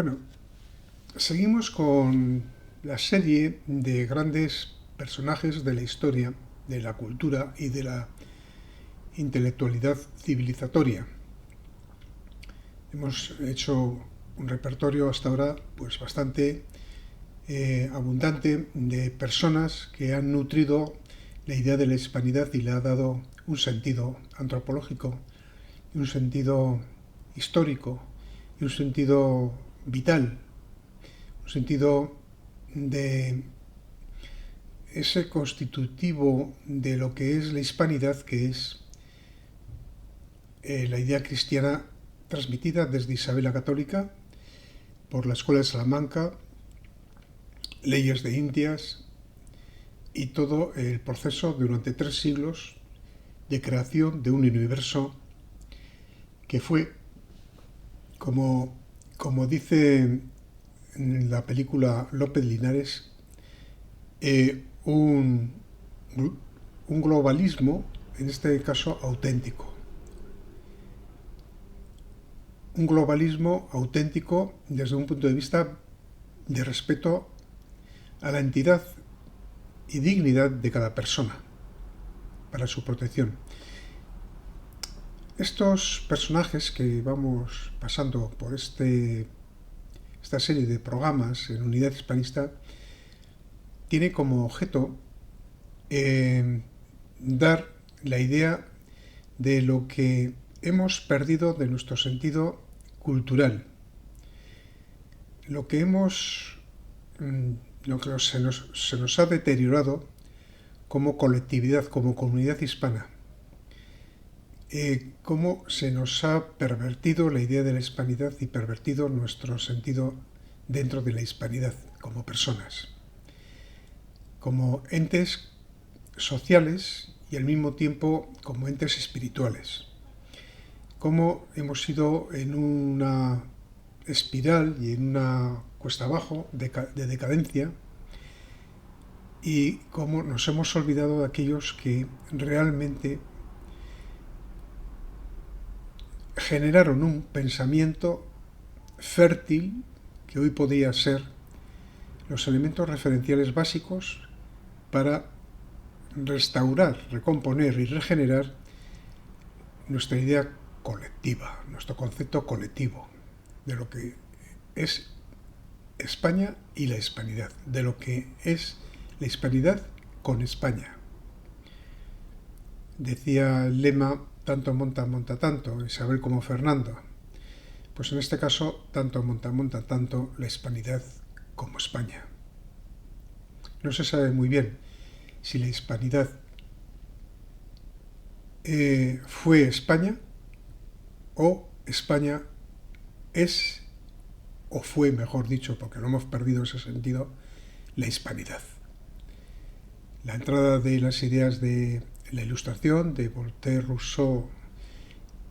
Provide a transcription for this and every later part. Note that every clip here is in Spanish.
Bueno, seguimos con la serie de grandes personajes de la historia, de la cultura y de la intelectualidad civilizatoria. Hemos hecho un repertorio hasta ahora pues bastante abundante de personas que han nutrido la idea de la hispanidad y le ha dado un sentido antropológico, un sentido histórico y un sentido vital, un sentido de ese constitutivo de lo que es la hispanidad, que es la idea cristiana transmitida desde Isabel la Católica por la Escuela de Salamanca, leyes de Indias y todo el proceso durante 3 siglos de creación de un universo que fue, como dice en la película López Linares, un globalismo, en este caso auténtico. Un globalismo auténtico desde un punto de vista de respeto a la entidad y dignidad de cada persona para su protección. Estos personajes que vamos pasando por esta serie de programas en Unidad Hispanista tiene como objeto dar la idea de lo que hemos perdido de nuestro sentido cultural, lo que se nos ha deteriorado como colectividad, como comunidad hispana, cómo se nos ha pervertido la idea de la hispanidad y pervertido nuestro sentido dentro de la hispanidad como personas, como entes sociales y al mismo tiempo como entes espirituales. Cómo hemos ido en una espiral y en una cuesta abajo de decadencia y cómo nos hemos olvidado de aquellos que realmente generaron un pensamiento fértil que hoy podría ser los elementos referenciales básicos para restaurar, recomponer y regenerar nuestra idea colectiva, nuestro concepto colectivo de lo que es España y la hispanidad, de lo que es la hispanidad con España. Decía el lema, tanto monta, monta tanto, Isabel como Fernando. Pues en este caso, tanto monta, monta tanto la hispanidad como España. No se sabe muy bien si la hispanidad fue España o España es, o fue, mejor dicho, porque no hemos perdido ese sentido, la hispanidad. La entrada de las ideas de la Ilustración, de Voltaire, Rousseau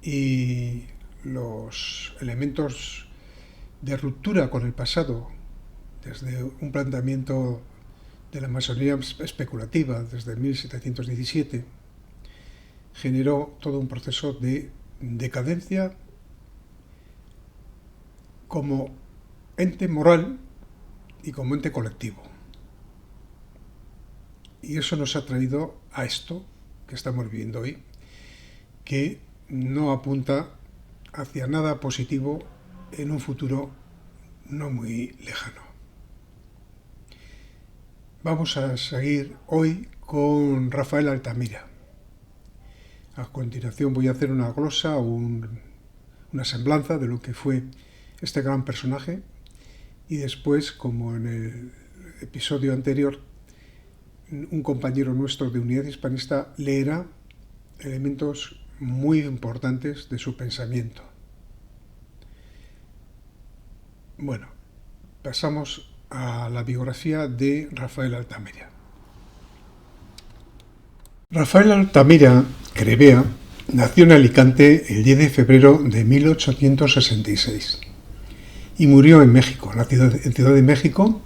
y los elementos de ruptura con el pasado, desde un planteamiento de la masonía especulativa desde 1717, generó todo un proceso de decadencia como ente moral y como ente colectivo. Y eso nos ha traído a esto que estamos viviendo hoy, que no apunta hacia nada positivo en un futuro no muy lejano. Vamos a seguir hoy con Rafael Altamira. A continuación voy a hacer una glosa o una semblanza de lo que fue este gran personaje y después, como en el episodio anterior, un compañero nuestro de Unidad Hispanista leerá elementos muy importantes de su pensamiento. Bueno, pasamos a la biografía de Rafael Altamira. Rafael Altamira Crevea nació en Alicante el 10 de febrero de 1866 y murió en México, en Ciudad de México,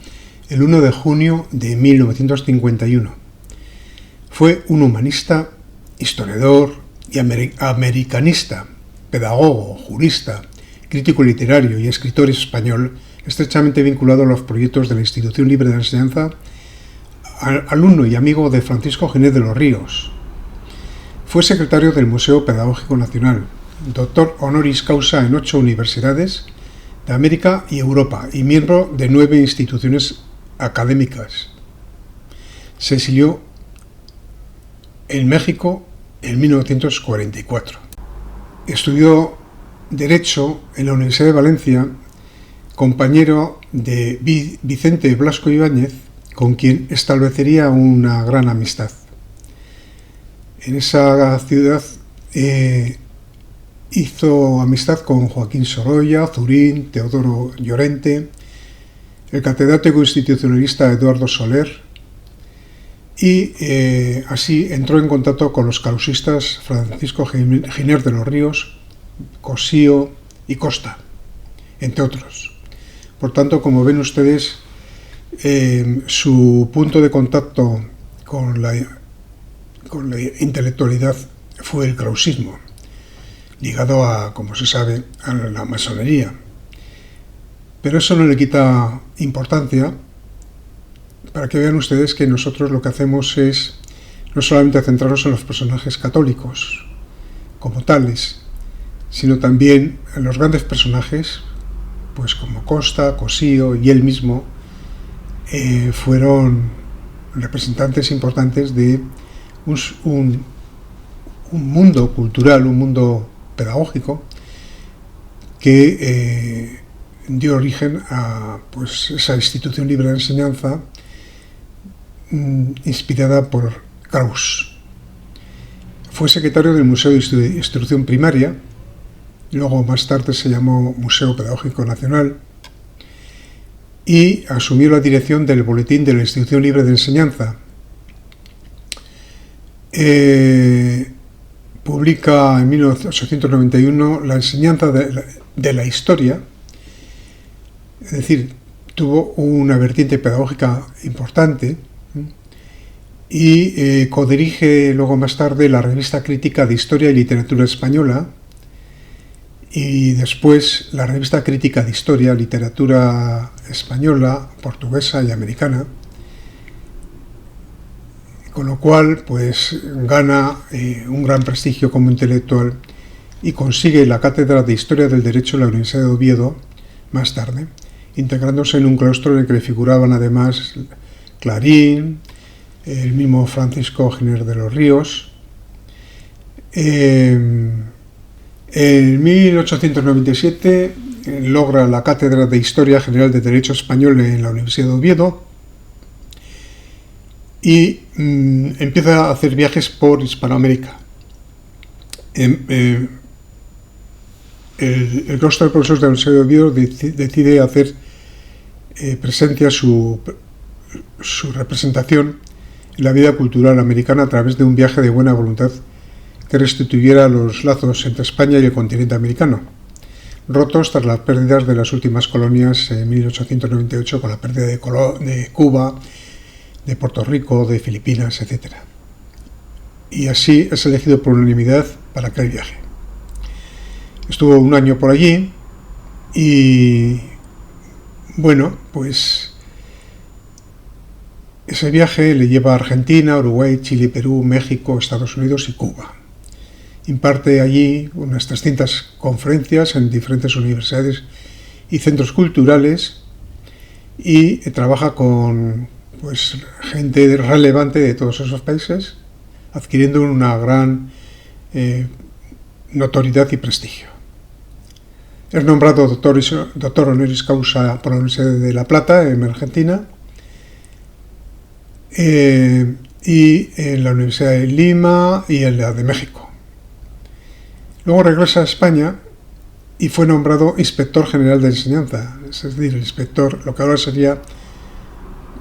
el 1 de junio de 1951. Fue un humanista, historiador y americanista, pedagogo, jurista, crítico literario y escritor español estrechamente vinculado a los proyectos de la Institución Libre de Enseñanza, alumno y amigo de Francisco Giner de los Ríos. Fue secretario del Museo Pedagógico Nacional, doctor honoris causa en 8 universidades de América y Europa y miembro de 9 instituciones académicas. Se exilió en México en 1944. Estudió Derecho en la Universidad de Valencia, compañero de Vicente Blasco Ibáñez, con quien establecería una gran amistad. En esa ciudad hizo amistad con Joaquín Sorolla, Zurín, Teodoro Llorente, el catedrático institucionalista Eduardo Soler, y así entró en contacto con los causistas Francisco Giner de los Ríos, Cosío y Costa, entre otros. Por tanto, como ven ustedes, su punto de contacto con la intelectualidad fue el krausismo, ligado a, como se sabe, a la masonería. Pero eso no le quita importancia, para que vean ustedes que nosotros lo que hacemos es no solamente centrarnos en los personajes católicos como tales, sino también en los grandes personajes, pues como Costa, Cosío y él mismo, fueron representantes importantes de un mundo cultural, un mundo pedagógico que dio origen a pues, esa institución libre de enseñanza inspirada por Kraus. Fue secretario del Museo de Instrucción Primaria, luego más tarde se llamó Museo Pedagógico Nacional, y asumió la dirección del Boletín de la Institución Libre de Enseñanza. Publica en 1891 la enseñanza de la historia, es decir, tuvo una vertiente pedagógica importante, y codirige luego más tarde la revista crítica de Historia y Literatura Española, y después la revista crítica de Historia, Literatura Española, Portuguesa y Americana, con lo cual pues gana un gran prestigio como intelectual y consigue la cátedra de Historia del Derecho en la Universidad de Oviedo más tarde, integrándose en un claustro en el que le figuraban además Clarín, el mismo Francisco Giner de los Ríos. En 1897 logra la cátedra de Historia General de Derecho Español en la Universidad de Oviedo y empieza a hacer viajes por Hispanoamérica. El claustro de profesores de la Universidad de Oviedo decide hacer presencia su representación en la vida cultural americana a través de un viaje de buena voluntad que restituyera los lazos entre España y el continente americano, rotos tras las pérdidas de las últimas colonias en 1898 con la pérdida de Cuba, de Puerto Rico, de Filipinas, etc. Y así es elegido por unanimidad para aquel viaje. Estuvo un año por allí y, bueno, pues ese viaje le lleva a Argentina, Uruguay, Chile, Perú, México, Estados Unidos y Cuba. Imparte allí unas 300 conferencias en diferentes universidades y centros culturales y trabaja con pues, gente relevante de todos esos países, adquiriendo una gran notoriedad y prestigio. Es nombrado doctor honoris causa por la Universidad de La Plata, en Argentina, y en la Universidad de Lima y en la de México. Luego regresa a España y fue nombrado inspector general de enseñanza, es decir, el inspector, lo que ahora sería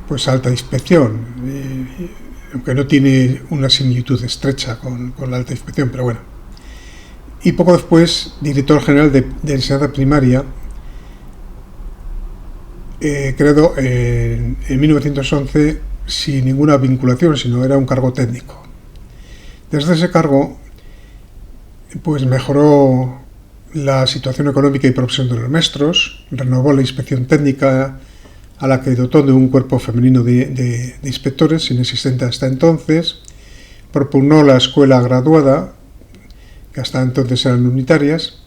pues alta inspección, aunque no tiene una similitud estrecha con la alta inspección, pero bueno. Y poco después, director general de enseñanza primaria, creado en 1911 sin ninguna vinculación, sino era un cargo técnico. Desde ese cargo, pues mejoró la situación económica y profesión de los maestros, renovó la inspección técnica, a la que dotó de un cuerpo femenino de inspectores, inexistente hasta entonces, propugnó la escuela graduada, que hasta entonces eran unitarias,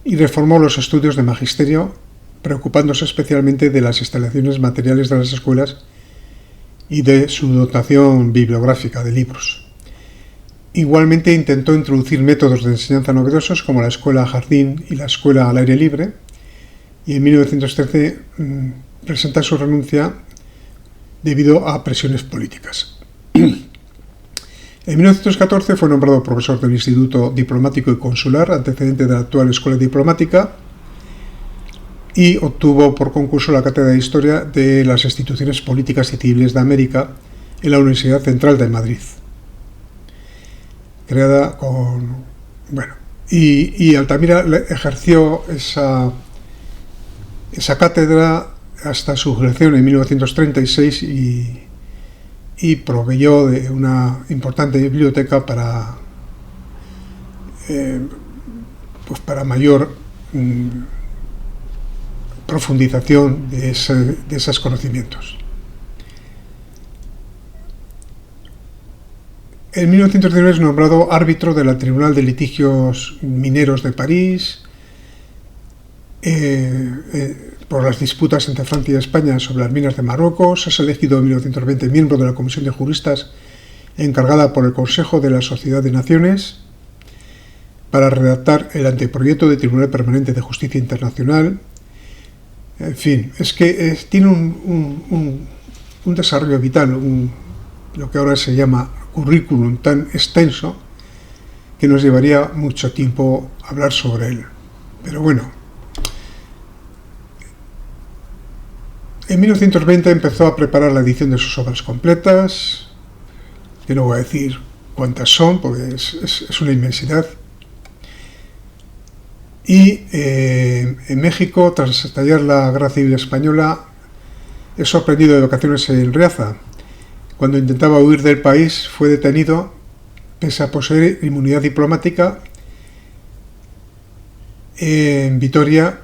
y reformó los estudios de magisterio, preocupándose especialmente de las instalaciones materiales de las escuelas y de su dotación bibliográfica de libros. Igualmente intentó introducir métodos de enseñanza novedosos como la escuela jardín y la escuela al aire libre, y en 1913 presenta su renuncia debido a presiones políticas. En 1914 fue nombrado profesor del Instituto Diplomático y Consular, antecedente de la actual Escuela Diplomática, y obtuvo por concurso la cátedra de Historia de las Instituciones Políticas y Civiles de América en la Universidad Central de Madrid. Creada con... y Altamira ejerció esa cátedra hasta su jubilación en 1936 y proveyó de una importante biblioteca para mayor profundización de esos conocimientos. En 1919 es nombrado árbitro de la Tribunal de Litigios Mineros de París por las disputas entre Francia y España sobre las minas de Marruecos. Es elegido en 1920 miembro de la Comisión de Juristas encargada por el Consejo de la Sociedad de Naciones para redactar el anteproyecto de Tribunal Permanente de Justicia Internacional. En fin, es que tiene un desarrollo vital, lo que ahora se llama currículum tan extenso que nos llevaría mucho tiempo hablar sobre él. Pero bueno, en 1920 empezó a preparar la edición de sus obras completas, que no voy a decir cuántas son porque es una inmensidad. Y en México, tras estallar la Guerra Civil Española, es sorprendido de vacaciones en Riaza. Cuando intentaba huir del país, fue detenido, pese a poseer inmunidad diplomática, en Vitoria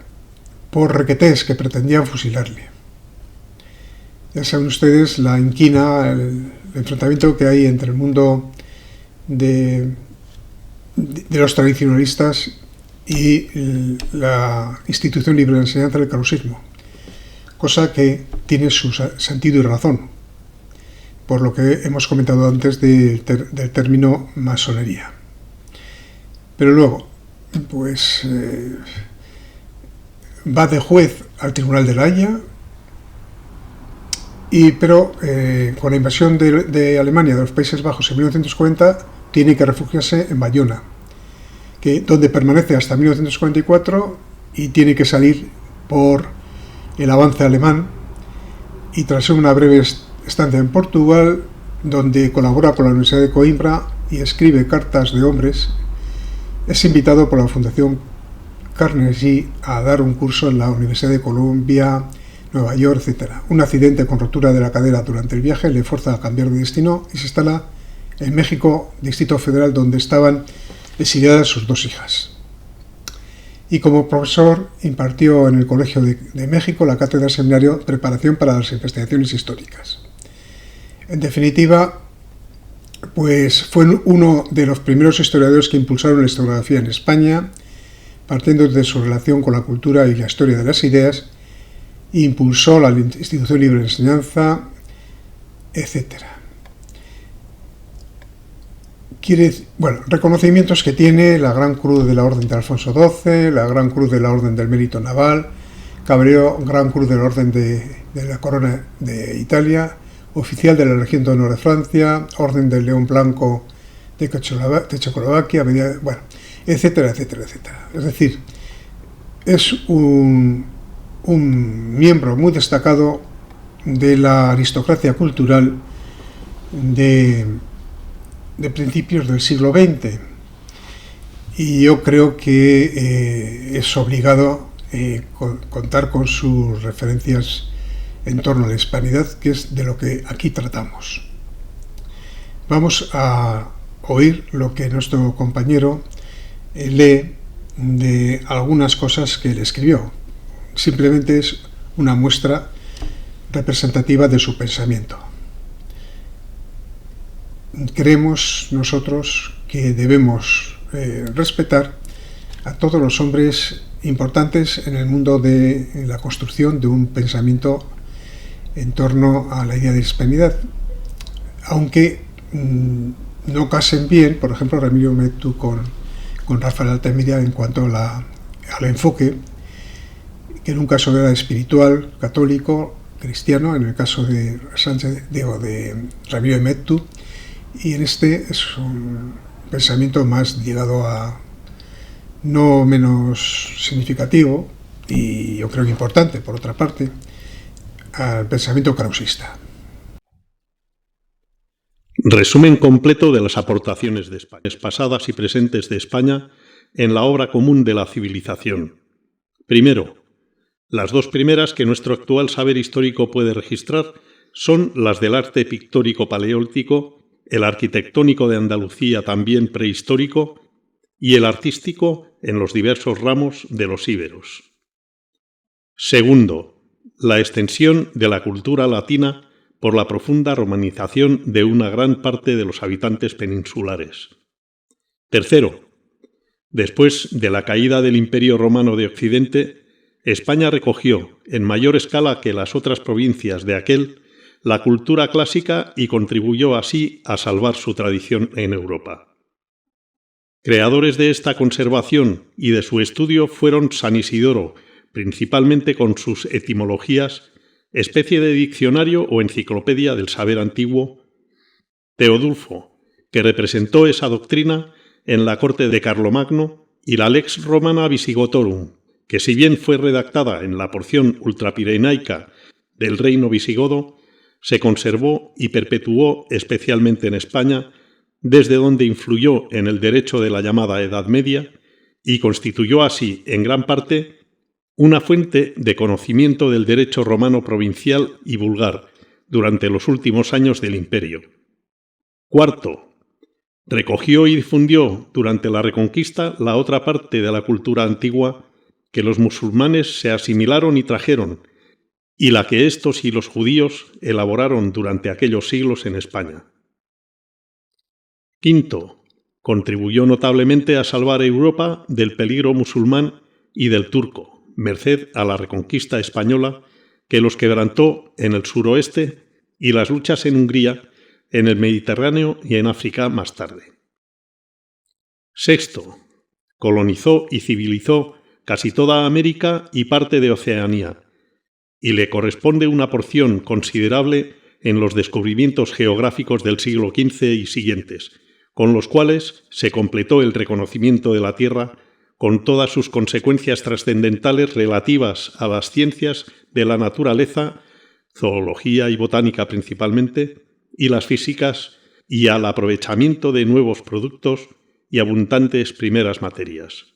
por requetés que pretendían fusilarle. Ya saben ustedes la inquina, el enfrentamiento que hay entre el mundo de los tradicionalistas y la institución libre de enseñanza del carusismo, cosa que tiene su sentido y razón, por lo que hemos comentado antes del término masonería. Pero luego, pues va de juez al Tribunal de La Haya, pero con la invasión de Alemania de los Países Bajos en 1940 tiene que refugiarse en Bayona, donde permanece hasta 1944 y tiene que salir por el avance alemán, y tras una breve estancia en Portugal, donde colabora con la Universidad de Coimbra y escribe cartas de hombres, es invitado por la Fundación Carnegie a dar un curso en la Universidad de Columbia, Nueva York, etc. Un accidente con rotura de la cadera durante el viaje le fuerza a cambiar de destino y se instala en México, Distrito Federal, donde estaban exiliadas sus dos hijas. Y como profesor impartió en el Colegio de México la cátedra seminario Preparación para las Investigaciones Históricas. En definitiva, pues fue uno de los primeros historiadores que impulsaron la historiografía en España, partiendo de su relación con la cultura y la historia de las ideas, impulsó la Institución Libre de Enseñanza, etc. Reconocimientos que tiene: la Gran Cruz de la Orden de Alfonso XII, la Gran Cruz de la Orden del Mérito Naval, Gran Cruz de la Orden de la Corona de Italia, Oficial de la Legión de Honor de Francia, Orden del León Blanco de Checoslovaquia, etcétera, etcétera, etcétera. Es decir, es un miembro muy destacado de la aristocracia cultural de principios del siglo XX, y yo creo que es obligado contar con sus referencias en torno a la hispanidad, que es de lo que aquí tratamos. Vamos a oír lo que nuestro compañero lee de algunas cosas que él escribió. Simplemente es una muestra representativa de su pensamiento. Creemos nosotros que debemos respetar a todos los hombres importantes en el mundo de la construcción de un pensamiento en torno a la idea de hispanidad, aunque no casen bien, por ejemplo, Remigio Mettu con Rafael Altamira en cuanto al enfoque, que en un caso era espiritual, católico, cristiano, en el caso de Remigio Mettu, y en este es un pensamiento más llegado a no menos significativo, y yo creo que importante, por otra parte, al pensamiento krausista. Resumen completo de las aportaciones de España, pasadas y presentes de España en la obra común de la civilización. Primero, las dos primeras que nuestro actual saber histórico puede registrar son las del arte pictórico paleolítico, el arquitectónico de Andalucía también prehistórico y el artístico en los diversos ramos de los íberos. Segundo, la extensión de la cultura latina por la profunda romanización de una gran parte de los habitantes peninsulares. Tercero, después de la caída del Imperio Romano de Occidente, España recogió, en mayor escala que las otras provincias de aquel, la cultura clásica y contribuyó así a salvar su tradición en Europa. Creadores de esta conservación y de su estudio fueron San Isidoro, principalmente con sus etimologías, especie de diccionario o enciclopedia del saber antiguo, Teodulfo, que representó esa doctrina en la corte de Carlomagno, y la Lex Romana Visigotorum, que si bien fue redactada en la porción ultrapirenaica del reino visigodo, se conservó y perpetuó especialmente en España, desde donde influyó en el derecho de la llamada Edad Media y constituyó así, en gran parte, una fuente de conocimiento del derecho romano provincial y vulgar durante los últimos años del imperio. Cuarto, recogió y difundió durante la Reconquista la otra parte de la cultura antigua que los musulmanes se asimilaron y trajeron, y la que estos y los judíos elaboraron durante aquellos siglos en España. Quinto, contribuyó notablemente a salvar a Europa del peligro musulmán y del turco, merced a la Reconquista española, que los quebrantó en el suroeste y las luchas en Hungría, en el Mediterráneo y en África más tarde. Sexto, colonizó y civilizó casi toda América y parte de Oceanía, y le corresponde una porción considerable en los descubrimientos geográficos del siglo XV y siguientes, con los cuales se completó el reconocimiento de la Tierra con todas sus consecuencias trascendentales relativas a las ciencias de la naturaleza, zoología y botánica principalmente, y las físicas, y al aprovechamiento de nuevos productos y abundantes primeras materias.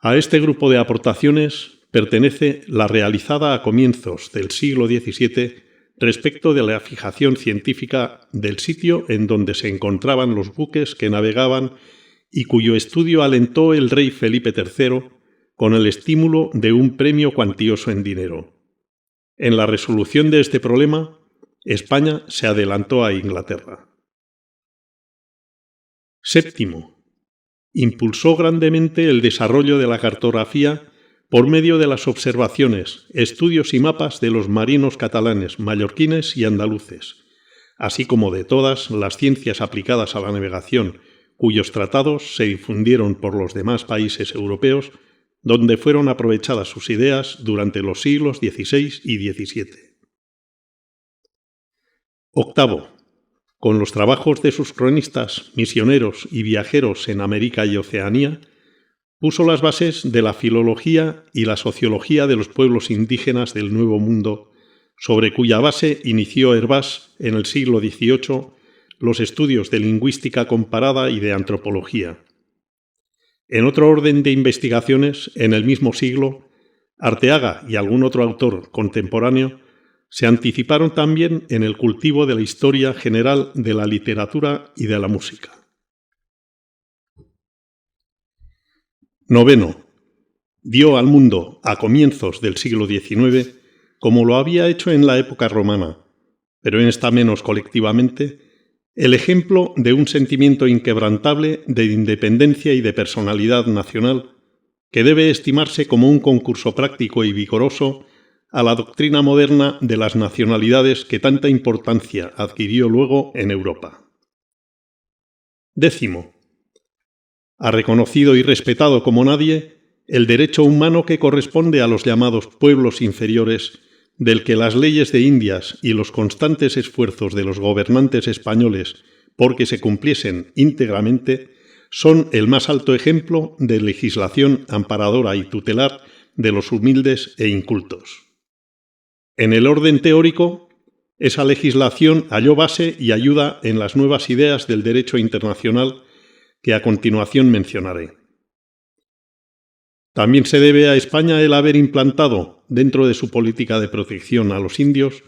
A este grupo de aportaciones pertenece la realizada a comienzos del siglo XVII respecto de la fijación científica del sitio en donde se encontraban los buques que navegaban y cuyo estudio alentó el rey Felipe III con el estímulo de un premio cuantioso en dinero. En la resolución de este problema, España se adelantó a Inglaterra. Séptimo, impulsó grandemente el desarrollo de la cartografía por medio de las observaciones, estudios y mapas de los marinos catalanes, mallorquines y andaluces, así como de todas las ciencias aplicadas a la navegación, cuyos tratados se difundieron por los demás países europeos, donde fueron aprovechadas sus ideas durante los siglos XVI y XVII. Octavo, con los trabajos de sus cronistas, misioneros y viajeros en América y Oceanía, puso las bases de la filología y la sociología de los pueblos indígenas del Nuevo Mundo, sobre cuya base inició Hervás en el siglo XVIII los estudios de lingüística comparada y de antropología. En otro orden de investigaciones, en el mismo siglo, Arteaga y algún otro autor contemporáneo se anticiparon también en el cultivo de la historia general de la literatura y de la música. Noveno, dio al mundo a comienzos del siglo XIX, como lo había hecho en la época romana, pero en esta menos colectivamente, el ejemplo de un sentimiento inquebrantable de independencia y de personalidad nacional que debe estimarse como un concurso práctico y vigoroso a la doctrina moderna de las nacionalidades que tanta importancia adquirió luego en Europa. Décimo, ha reconocido y respetado como nadie el derecho humano que corresponde a los llamados pueblos inferiores, del que las leyes de Indias y los constantes esfuerzos de los gobernantes españoles porque se cumpliesen íntegramente son el más alto ejemplo de legislación amparadora y tutelar de los humildes e incultos. En el orden teórico, esa legislación halló base y ayuda en las nuevas ideas del derecho internacional que a continuación mencionaré. También se debe a España el haber implantado, dentro de su política de protección a los indios,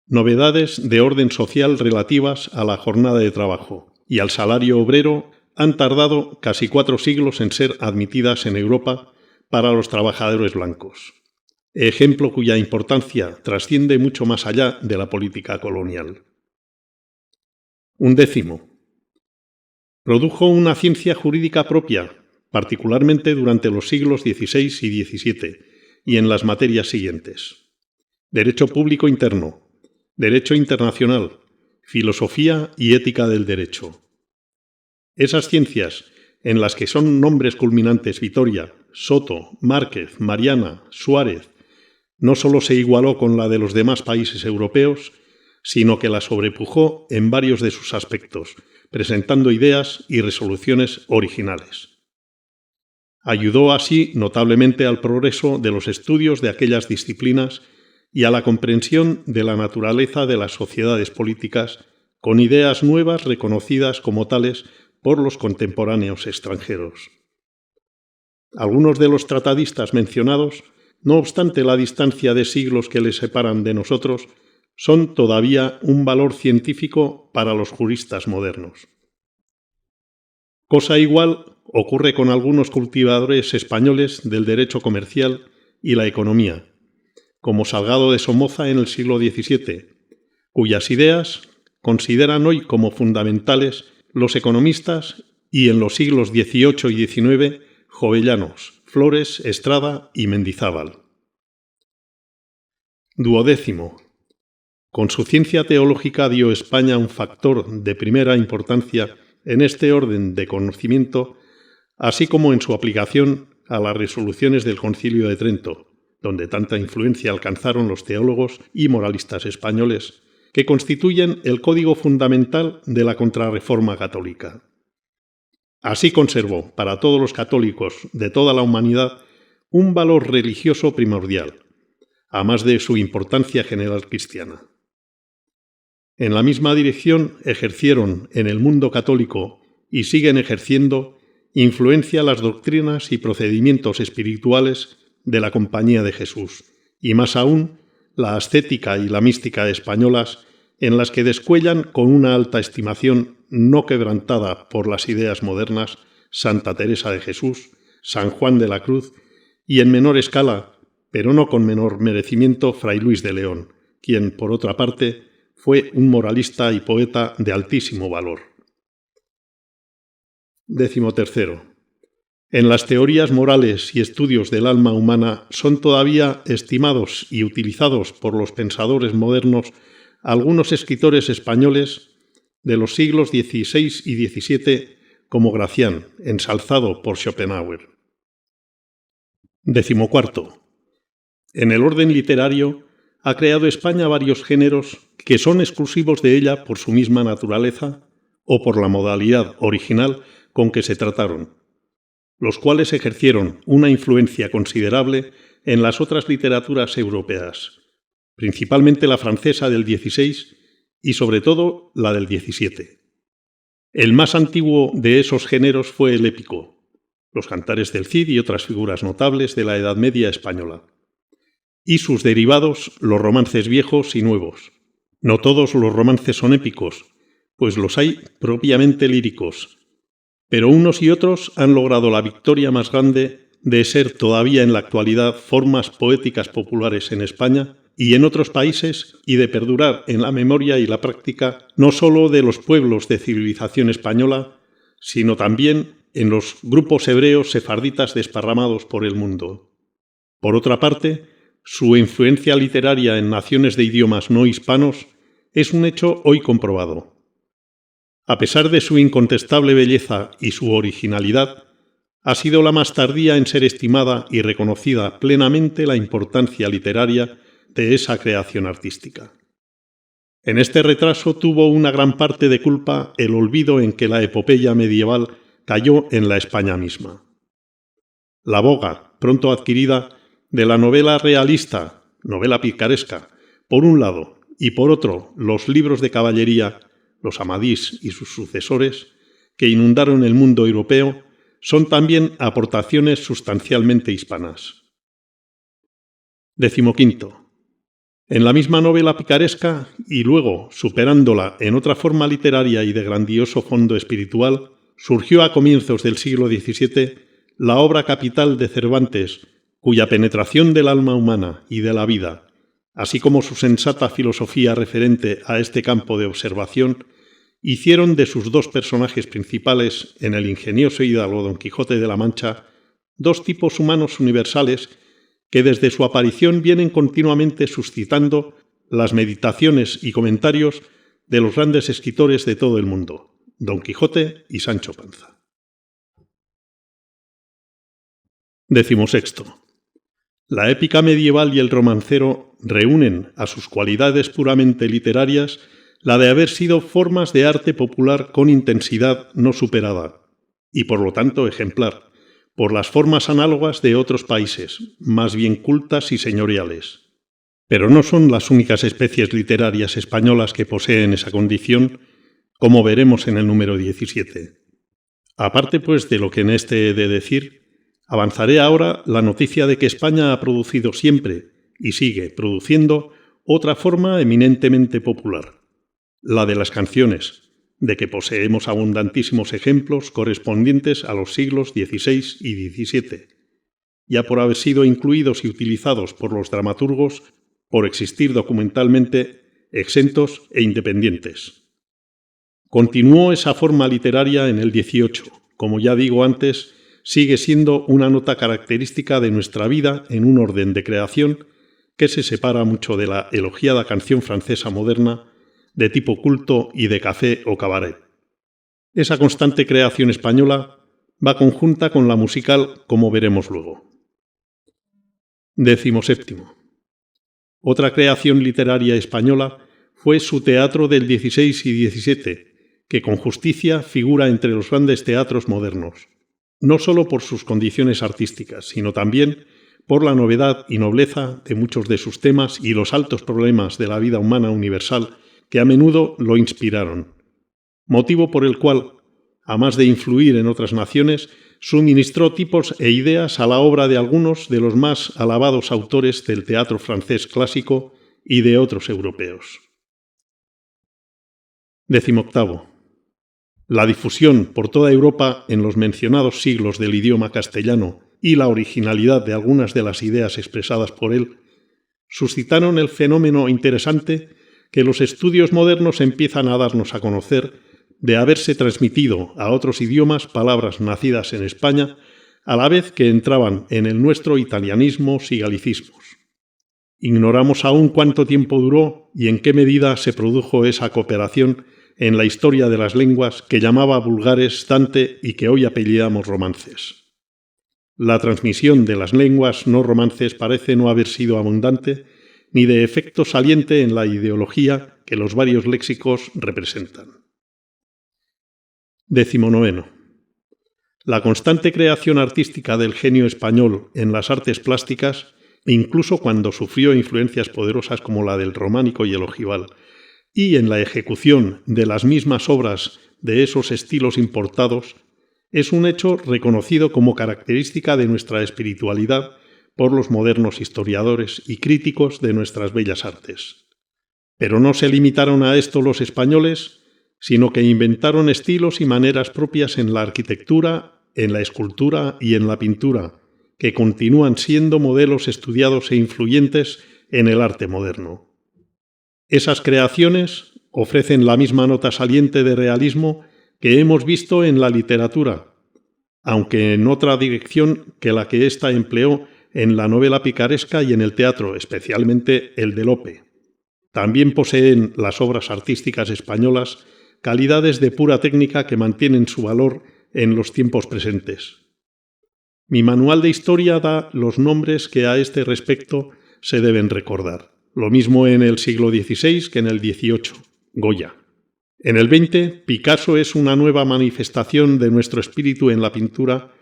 novedades de orden social relativas a la jornada de trabajo y al salario obrero han tardado casi 4 siglos en ser admitidas en Europa para los trabajadores blancos, ejemplo cuya importancia trasciende mucho más allá de la política colonial. 11. Produjo una ciencia jurídica propia, particularmente durante los siglos XVI y XVII, y en las materias siguientes: Derecho público interno, Derecho internacional, Filosofía y ética del derecho. Esas ciencias, en las que son nombres culminantes Vitoria, Soto, Márquez, Mariana, Suárez, no solo se igualó con la de los demás países europeos, sino que la sobrepujó en varios de sus aspectos, presentando ideas y resoluciones originales. Ayudó así notablemente al progreso de los estudios de aquellas disciplinas y a la comprensión de la naturaleza de las sociedades políticas, con ideas nuevas reconocidas como tales por los contemporáneos extranjeros. Algunos de los tratadistas mencionados, no obstante la distancia de siglos que les separan de nosotros, son todavía un valor científico para los juristas modernos. Cosa igual ocurre con algunos cultivadores españoles del derecho comercial y la economía, como Salgado de Somoza en el siglo XVII, cuyas ideas consideran hoy como fundamentales los economistas y en los siglos XVIII y XIX Jovellanos, Flores, Estrada y Mendizábal. 12. Con su ciencia teológica dio España un factor de primera importancia en este orden de conocimiento, así como en su aplicación a las resoluciones del Concilio de Trento, donde tanta influencia alcanzaron los teólogos y moralistas españoles, que constituyen el código fundamental de la Contrarreforma católica. Así conservó para todos los católicos de toda la humanidad un valor religioso primordial, a más de su importancia general cristiana. En la misma dirección ejercieron en el mundo católico y siguen ejerciendo influencia las doctrinas y procedimientos espirituales de la Compañía de Jesús, y más aún la ascética y la mística españolas, en las que descuellan con una alta estimación no quebrantada por las ideas modernas Santa Teresa de Jesús, San Juan de la Cruz y, en menor escala, pero no con menor merecimiento, Fray Luis de León, quien, por otra parte, fue un moralista y poeta de altísimo valor. 13. En las teorías morales y estudios del alma humana son todavía estimados y utilizados por los pensadores modernos algunos escritores españoles de los siglos XVI y XVII, como Gracián, ensalzado por Schopenhauer. 14. En el orden literario ha creado España varios géneros que son exclusivos de ella por su misma naturaleza o por la modalidad original con que se trataron, los cuales ejercieron una influencia considerable en las otras literaturas europeas, principalmente la francesa del XVI y sobre todo la del XVII. El más antiguo de esos géneros fue el épico, los cantares del Cid y otras figuras notables de la Edad Media española, y sus derivados, los romances viejos y nuevos. No todos los romances son épicos, pues los hay propiamente líricos, pero unos y otros han logrado la victoria más grande de ser todavía en la actualidad formas poéticas populares en España y en otros países y de perdurar en la memoria y la práctica no sólo de los pueblos de civilización española, sino también en los grupos hebreos sefarditas desparramados por el mundo. Por otra parte, su influencia literaria en naciones de idiomas no hispanos es un hecho hoy comprobado. A pesar de su incontestable belleza y su originalidad, ha sido la más tardía en ser estimada y reconocida plenamente la importancia literaria de esa creación artística. En este retraso tuvo una gran parte de culpa el olvido en que la epopeya medieval cayó en la España misma. La boga, pronto adquirida, de la novela realista, novela picaresca, por un lado, y por otro, los libros de caballería, los Amadís y sus sucesores, que inundaron el mundo europeo, son también aportaciones sustancialmente hispanas. 15. En la misma novela picaresca, y luego superándola en otra forma literaria y de grandioso fondo espiritual, surgió a comienzos del siglo XVII la obra capital de Cervantes, cuya penetración del alma humana y de la vida, así como su sensata filosofía referente a este campo de observación, hicieron de sus dos personajes principales en el ingenioso hidalgo Don Quijote de la Mancha dos tipos humanos universales que desde su aparición vienen continuamente suscitando las meditaciones y comentarios de los grandes escritores de todo el mundo, Don Quijote y Sancho Panza. 16. La épica medieval y el romancero reúnen a sus cualidades puramente literarias la de haber sido formas de arte popular con intensidad no superada, y por lo tanto ejemplar, por las formas análogas de otros países, más bien cultas y señoriales. Pero no son las únicas especies literarias españolas que poseen esa condición, como veremos en el número 17. Aparte, pues, de lo que en este he de decir, avanzaré ahora la noticia de que España ha producido siempre, y sigue produciendo, otra forma eminentemente popular, la de las canciones, de que poseemos abundantísimos ejemplos correspondientes a los siglos XVI y XVII, ya por haber sido incluidos y utilizados por los dramaturgos, por existir documentalmente exentos e independientes. Continuó esa forma literaria en el XVIII, como ya digo antes, sigue siendo una nota característica de nuestra vida en un orden de creación que se separa mucho de la elogiada canción francesa moderna de tipo culto y de café o cabaret. Esa constante creación española va conjunta con la musical, como veremos luego. 17. Otra creación literaria española fue su teatro del XVI y XVII, que con justicia figura entre los grandes teatros modernos, no sólo por sus condiciones artísticas, sino también por la novedad y nobleza de muchos de sus temas y los altos problemas de la vida humana universal que a menudo lo inspiraron, motivo por el cual, a más de influir en otras naciones, suministró tipos e ideas a la obra de algunos de los más alabados autores del teatro francés clásico y de otros europeos. 18. La difusión por toda Europa en los mencionados siglos del idioma castellano y la originalidad de algunas de las ideas expresadas por él suscitaron el fenómeno interesante que los estudios modernos empiezan a darnos a conocer de haberse transmitido a otros idiomas palabras nacidas en España a la vez que entraban en el nuestro italianismos y galicismos. Ignoramos aún cuánto tiempo duró y en qué medida se produjo esa cooperación en la historia de las lenguas que llamaba vulgares Dante y que hoy apellidamos romances. La transmisión de las lenguas no romances parece no haber sido abundante ni de efecto saliente en la ideología que los varios léxicos representan. 19. La constante creación artística del genio español en las artes plásticas, incluso cuando sufrió influencias poderosas como la del románico y el ojival, y en la ejecución de las mismas obras de esos estilos importados, es un hecho reconocido como característica de nuestra espiritualidad por los modernos historiadores y críticos de nuestras bellas artes. Pero no se limitaron a esto los españoles, sino que inventaron estilos y maneras propias en la arquitectura, en la escultura y en la pintura, que continúan siendo modelos estudiados e influyentes en el arte moderno. Esas creaciones ofrecen la misma nota saliente de realismo que hemos visto en la literatura, aunque en otra dirección que la que ésta empleó en la novela picaresca y en el teatro, especialmente el de Lope. También poseen las obras artísticas españolas calidades de pura técnica que mantienen su valor en los tiempos presentes. Mi manual de historia da los nombres que a este respecto se deben recordar. Lo mismo en el siglo XVI que en el XVIII, Goya. En el XX, Picasso es una nueva manifestación de nuestro espíritu en la pintura,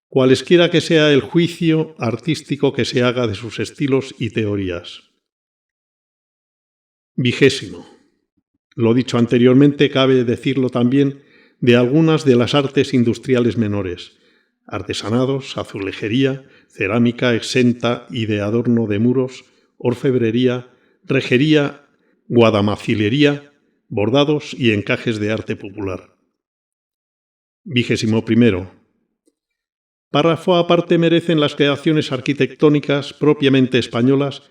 cualesquiera que sea el juicio artístico que se haga de sus estilos y teorías. 20. Lo dicho anteriormente, cabe decirlo también de algunas de las artes industriales menores: artesanados, azulejería, cerámica exenta y de adorno de muros, orfebrería, rejería, guadamacilería, bordados y encajes de arte popular. 21. Párrafo aparte merecen las creaciones arquitectónicas propiamente españolas,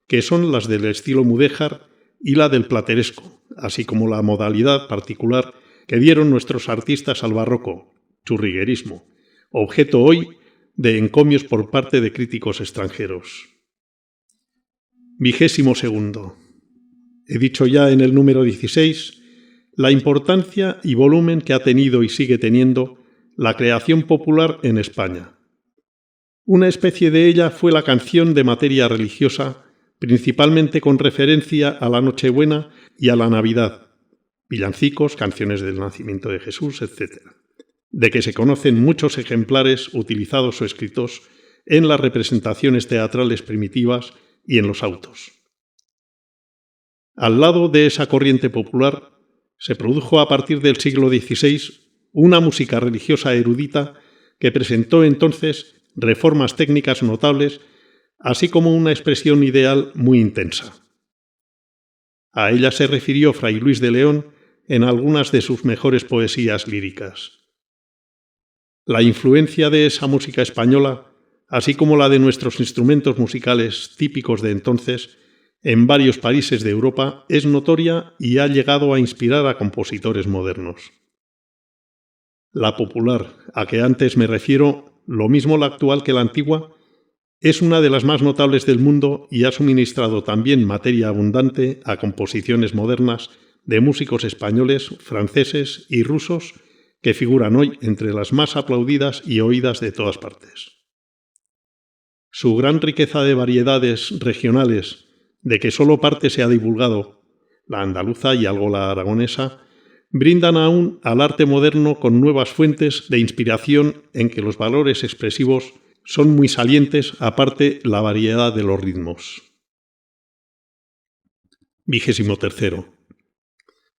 que son las del estilo mudéjar y la del plateresco, así como la modalidad particular que dieron nuestros artistas al barroco, churriguerismo, objeto hoy de encomios por parte de críticos extranjeros. 22. He dicho ya en el número 16 la importancia y volumen que ha tenido y sigue teniendo la creación popular en España. Una especie de ella fue la canción de materia religiosa, principalmente con referencia a la Nochebuena y a la Navidad, villancicos, canciones del nacimiento de Jesús, etc., de que se conocen muchos ejemplares utilizados o escritos en las representaciones teatrales primitivas y en los autos. Al lado de esa corriente popular, se produjo a partir del siglo XVI una música religiosa erudita que presentó entonces reformas técnicas notables, así como una expresión ideal muy intensa. A ella se refirió Fray Luis de León en algunas de sus mejores poesías líricas. La influencia de esa música española, así como la de nuestros instrumentos musicales típicos de entonces, en varios países de Europa, es notoria y ha llegado a inspirar a compositores modernos. La popular, a que antes me refiero, lo mismo la actual que la antigua, es una de las más notables del mundo y ha suministrado también materia abundante a composiciones modernas de músicos españoles, franceses y rusos que figuran hoy entre las más aplaudidas y oídas de todas partes. Su gran riqueza de variedades regionales, de que solo parte se ha divulgado, la andaluza y algo la aragonesa, brindan aún al arte moderno con nuevas fuentes de inspiración en que los valores expresivos son muy salientes, aparte la variedad de los ritmos. 23.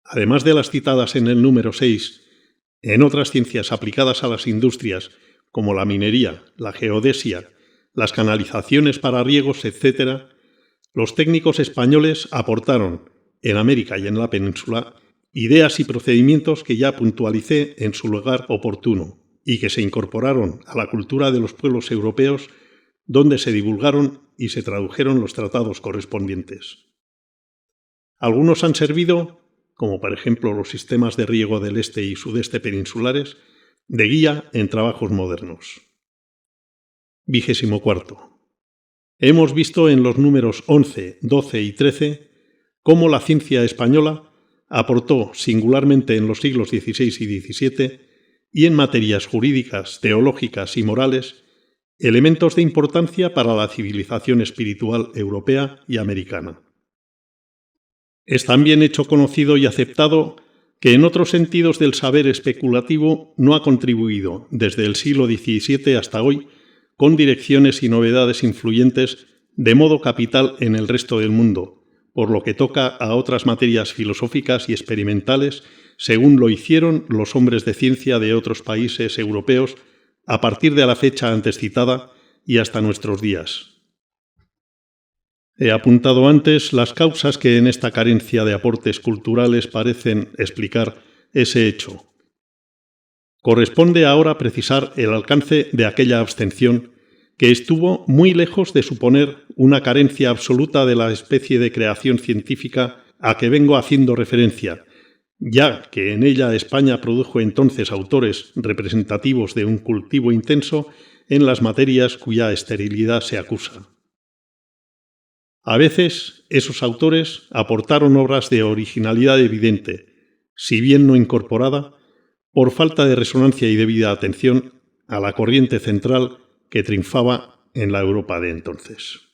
Además de las citadas en el número 6, en otras ciencias aplicadas a las industrias, como la minería, la geodesia, las canalizaciones para riegos, etc., los técnicos españoles aportaron, en América y en la península, ideas y procedimientos que ya puntualicé en su lugar oportuno y que se incorporaron a la cultura de los pueblos europeos, donde se divulgaron y se tradujeron los tratados correspondientes. Algunos han servido, como por ejemplo los sistemas de riego del este y sudeste peninsulares, de guía en trabajos modernos. 24. Hemos visto en los números 11, 12 y 13 cómo la ciencia española aportó singularmente en los siglos XVI y XVII y en materias jurídicas, teológicas y morales elementos de importancia para la civilización espiritual europea y americana. Es también hecho conocido y aceptado que en otros sentidos del saber especulativo no ha contribuido desde el siglo XVII hasta hoy con direcciones y novedades influyentes de modo capital en el resto del mundo, por lo que toca a otras materias filosóficas y experimentales, según lo hicieron los hombres de ciencia de otros países europeos a partir de la fecha antes citada y hasta nuestros días. He apuntado antes las causas que en esta carencia de aportes culturales parecen explicar ese hecho. Corresponde ahora precisar el alcance de aquella abstención que estuvo muy lejos de suponer una carencia absoluta de la especie de creación científica a que vengo haciendo referencia, ya que en ella España produjo entonces autores representativos de un cultivo intenso en las materias cuya esterilidad se acusa. A veces, esos autores aportaron obras de originalidad evidente, si bien no incorporada, por falta de resonancia y debida atención a la corriente central que triunfaba en la Europa de entonces.